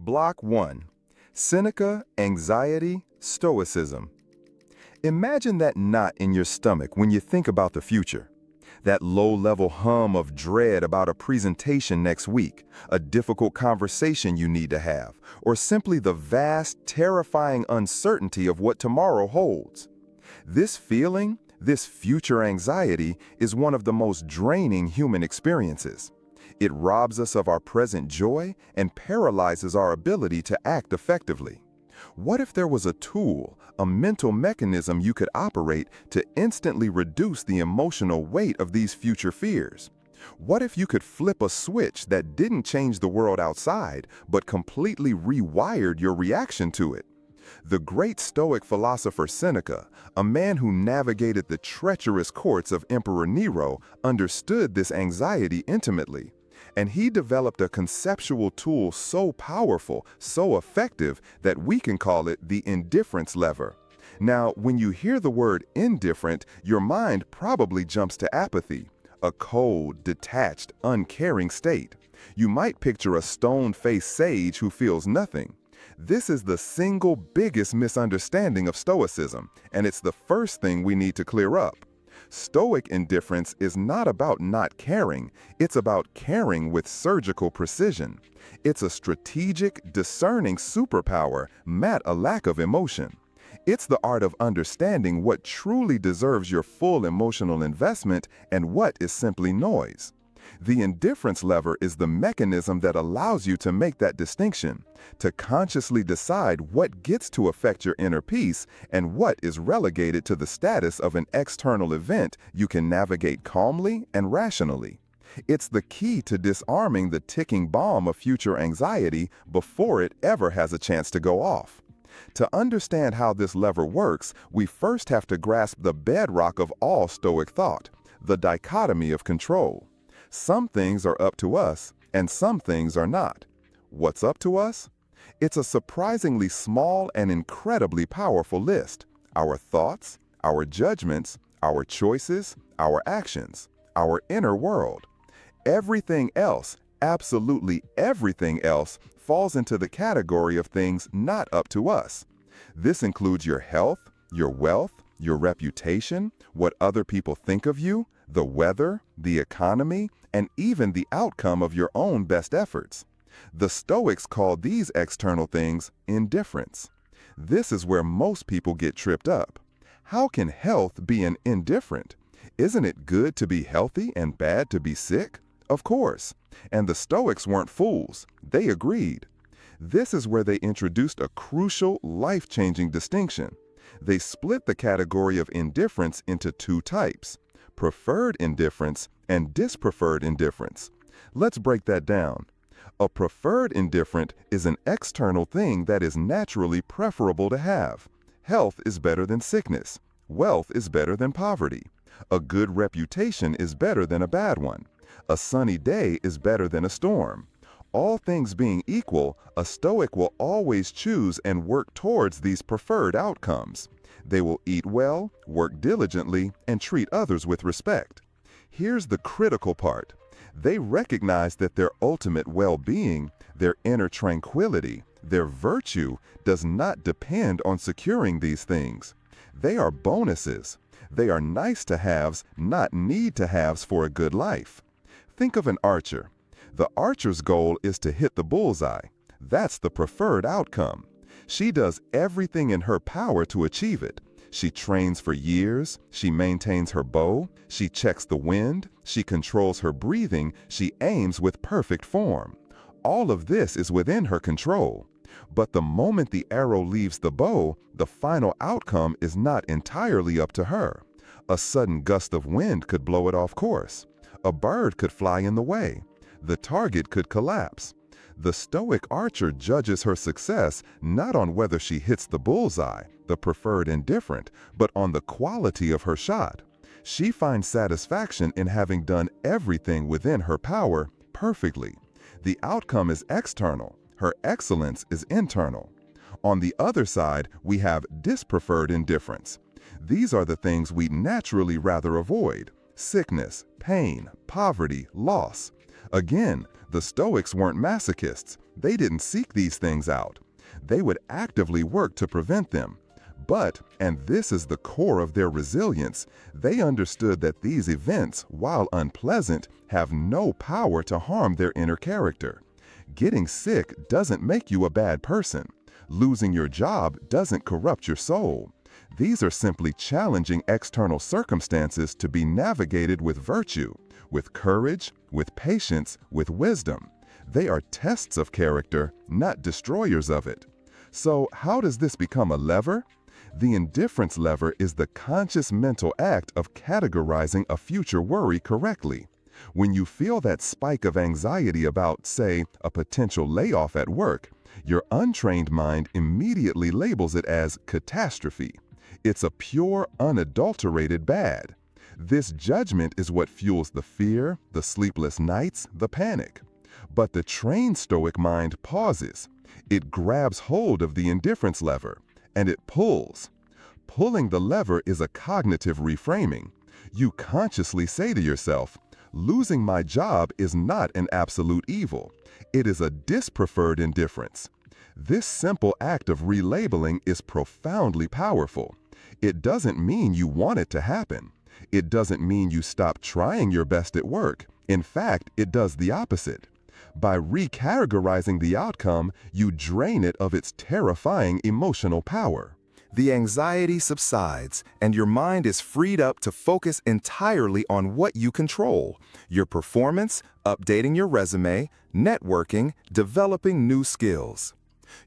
Block 1. Seneca, Anxiety, Stoicism. Imagine that knot in your stomach when you think about the future. That low-level hum of dread about a presentation next week, a difficult conversation you need to have, or simply the vast, terrifying uncertainty of what tomorrow holds. This feeling, this future anxiety, is one of the most draining human experiences. It robs us of our present joy and paralyzes our ability to act effectively. What if there was a tool, a mental mechanism you could operate to instantly reduce the emotional weight of these future fears? What if you could flip a switch that didn't change the world outside, but completely rewired your reaction to it? The great Stoic philosopher Seneca, a man who navigated the treacherous courts of Emperor Nero, understood this anxiety intimately. And he developed a conceptual tool so powerful, so effective, that we can call it the Indifference Lever. Now, when you hear the word indifferent, your mind probably jumps to apathy, a cold, detached, uncaring state. You might picture a stone-faced sage who feels nothing. This is the single biggest misunderstanding of Stoicism, and it's the first thing we need to clear up. Stoic indifference is not about not caring, it's about caring with surgical precision. It's a strategic, discerning superpower, not a lack of emotion. It's the art of understanding what truly deserves your full emotional investment and what is simply noise. The indifference lever is the mechanism that allows you to make that distinction, to consciously decide what gets to affect your inner peace and what is relegated to the status of an external event you can navigate calmly and rationally. It's the key to disarming the ticking bomb of future anxiety before it ever has a chance to go off. To understand how this lever works, we first have to grasp the bedrock of all Stoic thought, the dichotomy of control. Some things are up to us, and some things are not. What's up to us? It's a surprisingly small and incredibly powerful list. Our thoughts, our judgments, our choices, our actions, our inner world. Everything else, absolutely everything else, falls into the category of things not up to us. This includes your health, your wealth, your reputation, what other people think of you, the weather, the economy, and even the outcome of your own best efforts. The Stoics call these external things indifferents. This is where most people get tripped up. How can health be an indifferent? Isn't it good to be healthy and bad to be sick? Of course. And the Stoics weren't fools. They agreed. This is where they introduced a crucial, life-changing distinction. They split the category of indifference into two types: preferred indifference and dispreferred indifference. Let's break that down. A preferred indifferent is an external thing that is naturally preferable to have. Health is better than sickness. Wealth is better than poverty. A good reputation is better than a bad one. A sunny day is better than a storm. All things being equal, a Stoic will always choose and work towards these preferred outcomes. They will eat well, work diligently, and treat others with respect. Here's the critical part. They recognize that their ultimate well-being, their inner tranquility, their virtue does not depend on securing these things. They are bonuses. They are nice-to-haves, not need-to-haves for a good life. Think of an archer. The archer's goal is to hit the bullseye. That's the preferred outcome. She does everything in her power to achieve it. She trains for years, she maintains her bow, she checks the wind, she controls her breathing, she aims with perfect form. All of this is within her control. But the moment the arrow leaves the bow, the final outcome is not entirely up to her. A sudden gust of wind could blow it off course. A bird could fly in the way. The target could collapse. The Stoic archer judges her success not on whether she hits the bullseye, the preferred indifferent, but on the quality of her shot. She finds satisfaction in having done everything within her power perfectly. The outcome is external. Her excellence is internal. On the other side, we have dispreferred indifference. These are the things we'd naturally rather avoid: sickness, pain, poverty, loss. Again, the Stoics weren't masochists. They didn't seek these things out. They would actively work to prevent them. But, and this is the core of their resilience, they understood that these events, while unpleasant, have no power to harm their inner character. Getting sick doesn't make you a bad person. Losing your job doesn't corrupt your soul. These are simply challenging external circumstances to be navigated with virtue, with courage, with patience, with wisdom. They are tests of character, not destroyers of it. So, how does this become a lever? The indifference lever is the conscious mental act of categorizing a future worry correctly. When you feel that spike of anxiety about, say, a potential layoff at work, your untrained mind immediately labels it as catastrophe. It's a pure, unadulterated bad. This judgment is what fuels the fear, the sleepless nights, the panic. But the trained Stoic mind pauses. It grabs hold of the indifference lever, and it pulls. Pulling the lever is a cognitive reframing. You consciously say to yourself, losing my job is not an absolute evil. It is a dispreferred indifference. This simple act of relabeling is profoundly powerful. It doesn't mean you want it to happen. It doesn't mean you stop trying your best at work. In fact, it does the opposite. By recategorizing the outcome, you drain it of its terrifying emotional power. The anxiety subsides, and your mind is freed up to focus entirely on what you control: your performance, updating your resume, networking, developing new skills.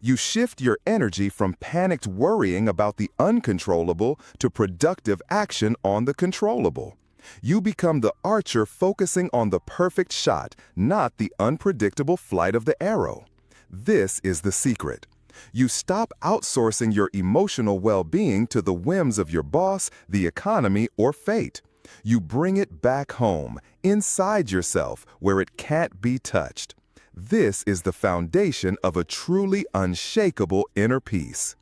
You shift your energy from panicked worrying about the uncontrollable to productive action on the controllable. You become the archer focusing on the perfect shot, not the unpredictable flight of the arrow. This is the secret. You stop outsourcing your emotional well-being to the whims of your boss, the economy, or fate. You bring it back home, inside yourself, where it can't be touched. This is the foundation of a truly unshakable inner peace.